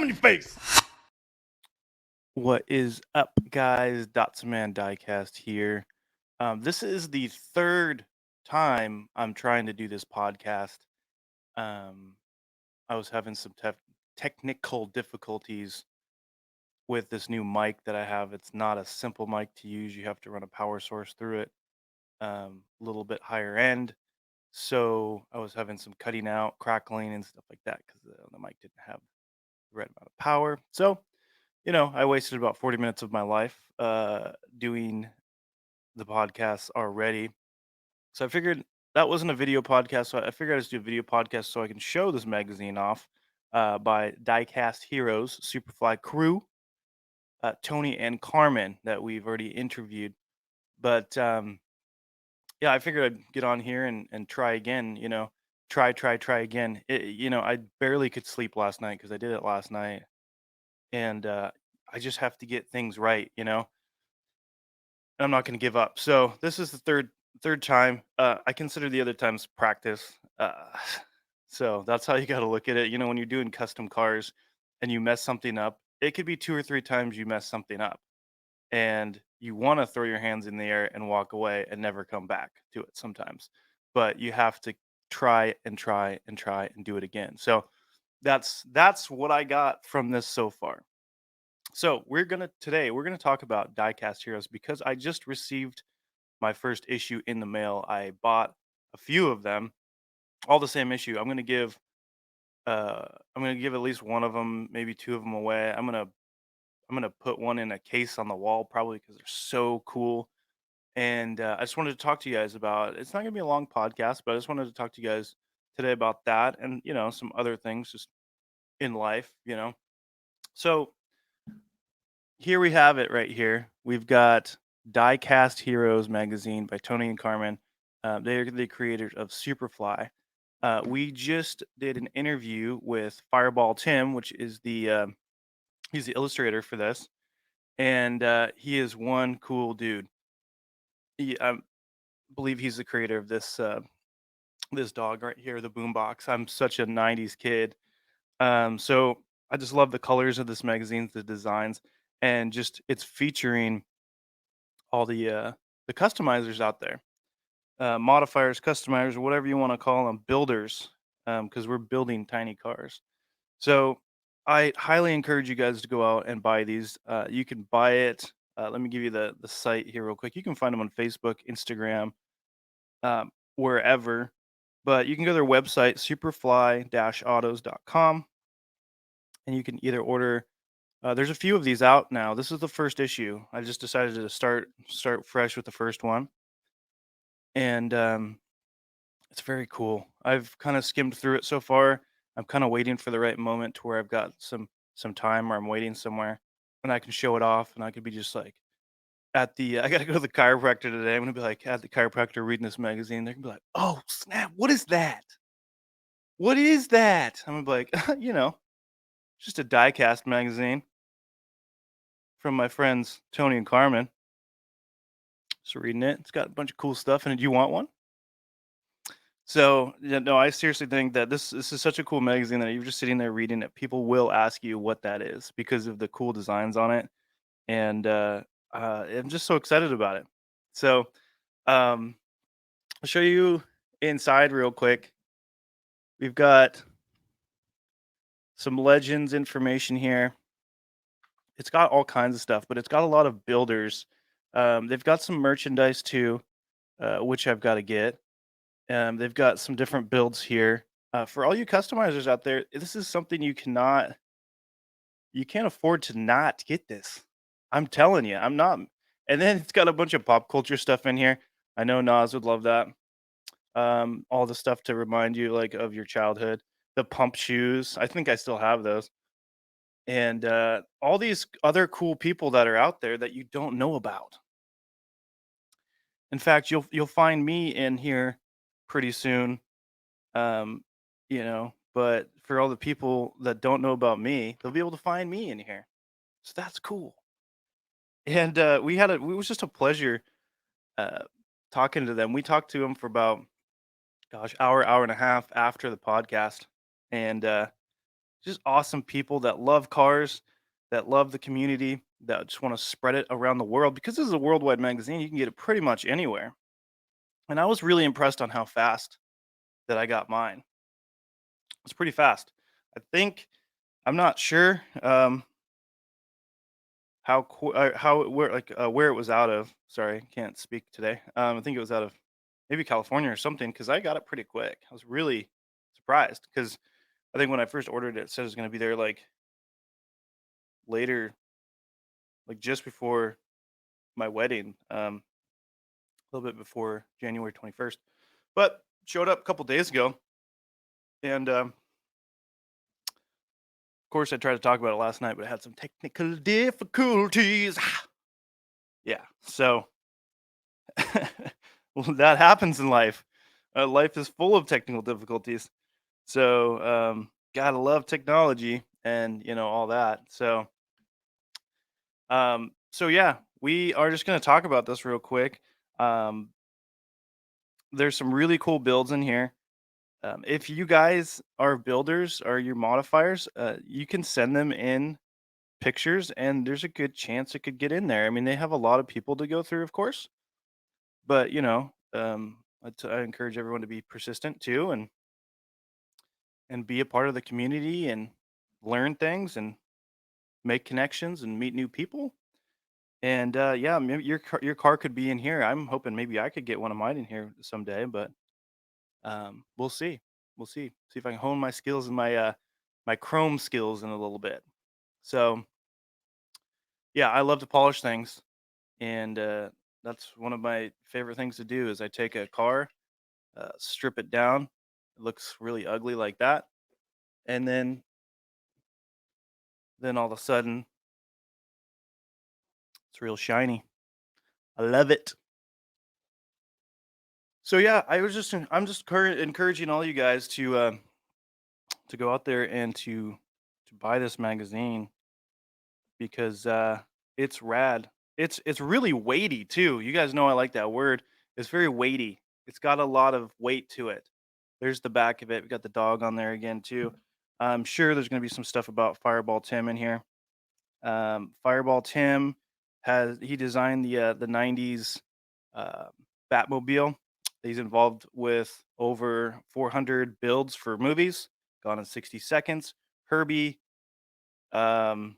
gum in your face. What is up, guys? Dotsaman Diecast here. This is the third time I'm trying to do this podcast. Um, I was having some technical difficulties with this new mic that I have. It's not a simple mic to use. You have to run a power source through it, a little bit higher end. So I was having some cutting out, crackling, and stuff like that because the mic didn't have the right amount of power. So I wasted about 40 minutes of my life doing the podcast already. So I figured that wasn't a video podcast. So I figured I'd just do a video podcast so I can show this magazine off by Diecast Heroes, Superfly crew, Tony and Carmen that we've already interviewed. But yeah, I figured I'd get on here and try again, try again. I barely could sleep last night because I did it last night. And I just have to get things right. I'm not going to give up. So this is the third time. I consider the other times practice. So that's how you got to look at it. When you're doing custom cars and you mess something up, it could be two or three times you mess something up, and you want to throw your hands in the air and walk away and never come back to it sometimes. But you have to try and try and try and do it again. So that's what I got from this so far. So we're gonna talk about Diecast Heroes because I just received my first issue in the mail. I bought a few of them, all the same issue. I'm gonna give at least one of them, maybe two of them away. I'm gonna put one in a case on the wall probably because they're so cool. And I just wanted to talk to you guys about. It's not gonna be a long podcast, but I just wanted to talk to you guys today about that and some other things just in life. So here we have it right here. We've got Diecast Heroes magazine by Tony and Carmen. They're the creators of Superfly. We just did an interview with Fireball Tim, which is he's the illustrator for this, and he is one cool dude. I believe he's the creator of this dog right here, the Boombox. I'm such a '90s kid, so I just love the colors of this magazine, the designs, and just it's featuring all the customizers out there, modifiers, customizers, whatever you want to call them, builders, because we're building tiny cars. So I highly encourage you guys to go out and buy these. You can buy it. Let me give you the site here real quick. You can find them on Facebook, Instagram, wherever. But you can go to their website, superfly-autos.com, and you can either order. There's a few of these out now. This is the first issue. I just decided to start fresh with the first one, and it's very cool. I've kind of skimmed through it so far. I'm kind of waiting for the right moment to where I've got some time or I'm waiting somewhere and I can show it off and I could be just like at the I gotta go to the chiropractor today. I'm gonna be like at the chiropractor reading this magazine. They're gonna be like, "Oh snap! What is that? What is that?" I'm gonna be like, just a diecast magazine from my friends Tony and Carmen. Just reading it. It's got a bunch of cool stuff in it. Do you want one? So, yeah, no, I seriously think that this is such a cool magazine that you're just sitting there reading it. People will ask you what that is because of the cool designs on it, and I'm just so excited about it. So, um, I'll show you inside real quick. We've got some legends information here. It's got all kinds of stuff, but it's got a lot of builders. They've got some merchandise too, which I've got to get. They've got some different builds here. For all you customizers out there, this is something you can't afford to not get this. I'm telling you, I'm not. And then it's got a bunch of pop culture stuff in here. I know Nas would love that. All the stuff to remind you like of your childhood. The pump shoes. I think I still have those. And all these other cool people that are out there that you don't know about. In fact, you'll find me in here pretty soon. Um, but for all the people that don't know about me, they'll be able to find me in here. So that's cool. And it was just a pleasure uh, talking to them. We talked to them for about, gosh, hour and a half after the podcast, and just awesome people that love cars, that love the community, that just want to spread it around the world because this is a worldwide magazine. You can get it pretty much anywhere. And I was really impressed on how fast that I got mine. It's pretty fast. I think I'm not sure how where it was out of. Sorry, can't speak today. I think it was out of maybe California or something because I got it pretty quick. I was really surprised because I think when I first ordered it, it said it was going to be there like later, like just before my wedding, a little bit before January 21st. But showed up a couple days ago, and of course I tried to talk about it last night, but I had some technical difficulties. Yeah, so well, that happens in life. Life is full of technical difficulties. So gotta love technology and all that. So yeah, we are just gonna talk about this real quick. Um, there's some really cool builds in here. If you guys are builders or you're modifiers, you can send them in pictures, and there's a good chance it could get in there. I mean, they have a lot of people to go through, of course, but I encourage everyone to be persistent too, and be a part of the community and learn things and make connections and meet new people. And yeah, maybe your car could be in here. I'm hoping maybe I could get one of mine in here someday, but we'll see. We'll see. See if I can hone my skills and my chrome skills in a little bit. So yeah, I love to polish things, and that's one of my favorite things to do. Is I take a car, strip it down, it looks really ugly like that, and then all of a sudden it's real shiny. I love it. So yeah, I'm just encouraging all you guys to go out there and to buy this magazine because it's rad. It's really weighty too. You guys know I like that word. It's very weighty. It's got a lot of weight to it. There's the back of it. We got the dog on there again too. I'm sure there's going to be some stuff about Fireball Tim in here. Fireball Tim he designed the '90s uh, Batmobile. He's involved with over 400 builds for movies. Gone in 60 Seconds. Herbie. Um,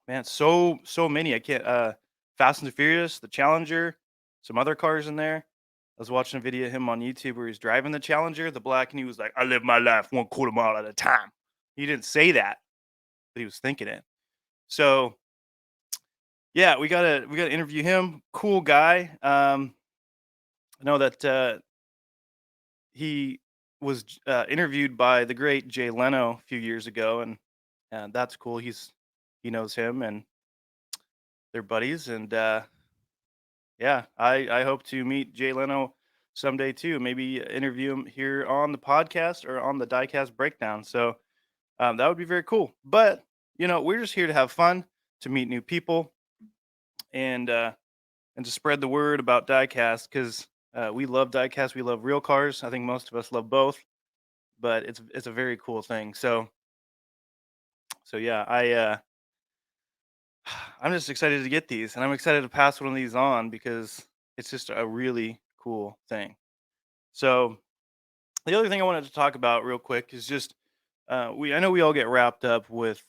Man, so many. I can't. Fast and the Furious, the Challenger, some other cars in there. I was watching a video of him on YouTube where he's driving the Challenger, the black, and he was like, "I live my life 1/4 mile at a time." He didn't say that, but he was thinking it. So yeah, we gotta interview him. Cool guy. I know that he was interviewed by the great Jay Leno a few years ago, and that's cool. He knows him and they're buddies, and yeah, I hope to meet Jay Leno someday too. Maybe interview him here on the podcast or on the Diecast breakdown. So that would be very cool. But we're just here to have fun, to meet new people, and uh, and to spread the word about Diecast because we love Diecast. We love real cars. I think most of us love both, but it's a very cool thing. So yeah, I'm just excited to get these, and I'm excited to pass one of these on because it's just a really cool thing. So the other thing I wanted to talk about real quick is just I know we all get wrapped up with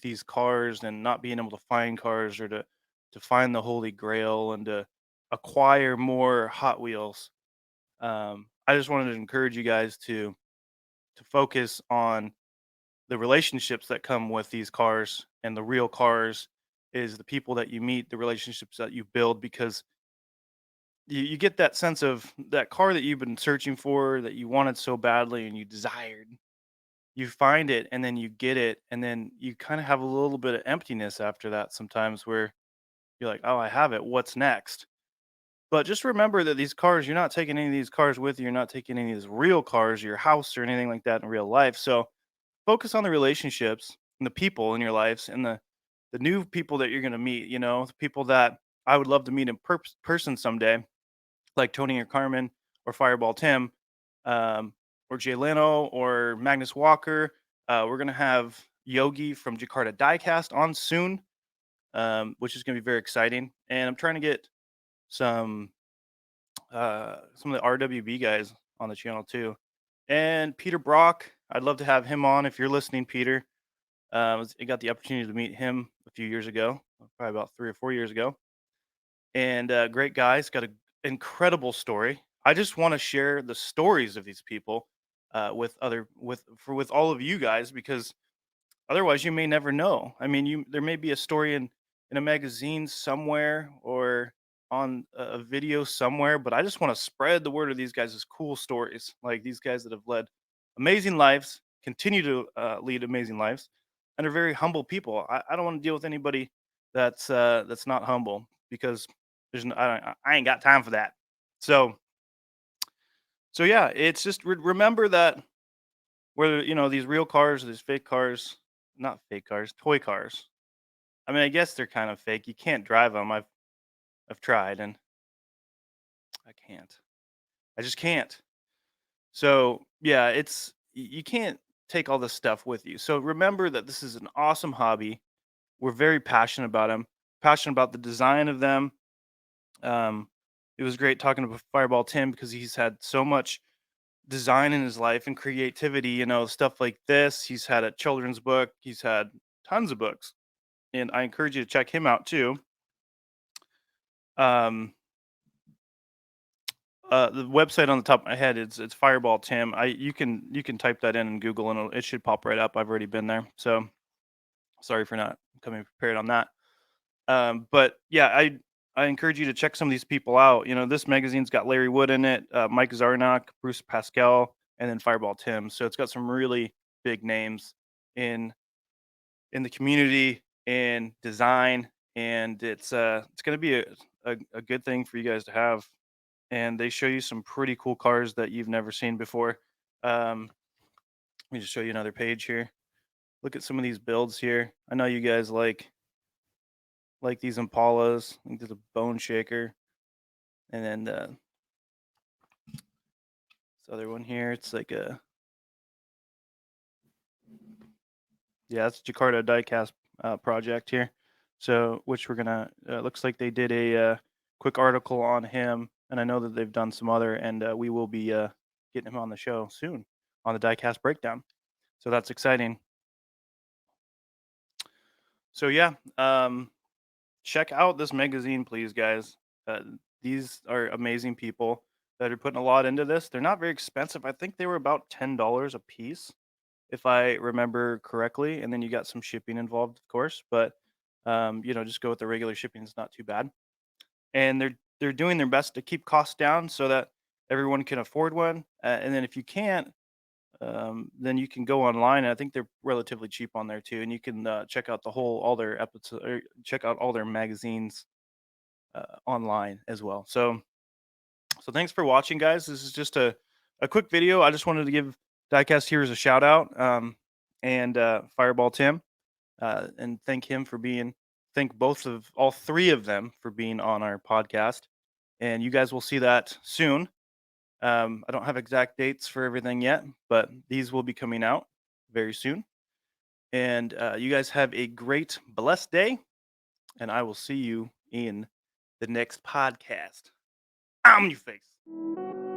these cars and not being able to find cars or to find the holy grail and to acquire more Hot Wheels. I just wanted to encourage you guys to focus on the relationships that come with these cars, and the real cars is the people that you meet, the relationships that you build, because you get that sense of that car that you've been searching for, that you wanted so badly and you desired. You find it and then you get it, and then you kind of have a little bit of emptiness after that sometimes where you're like, "Oh, I have it. What's next?" But just remember that these cars, you're not taking any of these cars with you. You're not taking any of these real cars, your house or anything like that in real life. So focus on the relationships and the people in your lives and the new people that you're going to meet, the people that I would love to meet in person someday, like Tony or Carmen or Fireball Tim, um, or Jay Leno or Magnus Walker. We're gonna have Yogi from Jakarta Diecast on soon, which is gonna be very exciting. And I'm trying to get some some of the RWB guys on the channel too. And Peter Brock, I'd love to have him on if you're listening, Peter. I got the opportunity to meet him a few years ago, probably about 3 or 4 years ago, and great guy. He's got an incredible story. I just want to share the stories of these people with all of you guys because otherwise, you may never know. I mean, you there may be a story in a magazine somewhere or on a video somewhere, but I just want to spread the word of these guys' cool stories, like these guys that have led amazing lives, continue to lead amazing lives, and are very humble people. I don't want to deal with anybody that's not humble because I ain't got time for that. So yeah, it's just remember that whether these real cars, these fake cars, not fake cars, toy cars. I mean, I guess they're kind of fake. You can't drive them. I've tried and I can't. I just can't. So yeah, you can't take all this stuff with you. So remember that this is an awesome hobby. We're very passionate about them. Passionate about the design of them. Um, it was great talking to Fireball Tim because he's had so much design in his life and creativity. Stuff like this. He's had a children's book. He's had tons of books, and I encourage you to check him out too. Um, the website on the top of my head it's Fireball Tim. You can type that in Google and it should pop right up. I've already been there, so sorry for not coming prepared on that. But yeah, I encourage you to check some of these people out. This magazine's got Larry Wood in it, Mike Zarnock, Bruce Pascal, and then Fireball Tim. So it's got some really big names in the community and design, and it's going to be a good thing for you guys to have. And they show you some pretty cool cars that you've never seen before. Let me just show you another page here. Look at some of these builds here. I know you guys like these Impalas. I think there's a Bone Shaker, and then this other one here. It's like a yeah, it's Jakarta Diecast project here. So which we're gonna looks like they did a quick article on him, and I know that they've done some other, and we will be getting him on the show soon on the Diecast breakdown. So that's exciting. So yeah, check out this magazine, please, guys. Uh, these are amazing people that are putting a lot into this. They're not very expensive. I think they were about $10 a piece, if I remember correctly. And then you got some shipping involved, of course. But just go with the regular shipping. It's not too bad. And they're doing their best to keep costs down so that everyone can afford one. And then if you can't, then you can go online. And I think they're relatively cheap on there too, and you can check out all their episodes, or check out all their magazines online as well. So thanks for watching, guys. This is just a quick video. I just wanted to give Diecast Heroes a shout out, and Fireball Tim, and thank all three of them for being on our podcast. And you guys will see that soon. I don't have exact dates for everything yet, but these will be coming out very soon. And you guys have a great, blessed day, and I will see you in the next podcast. I'm your face.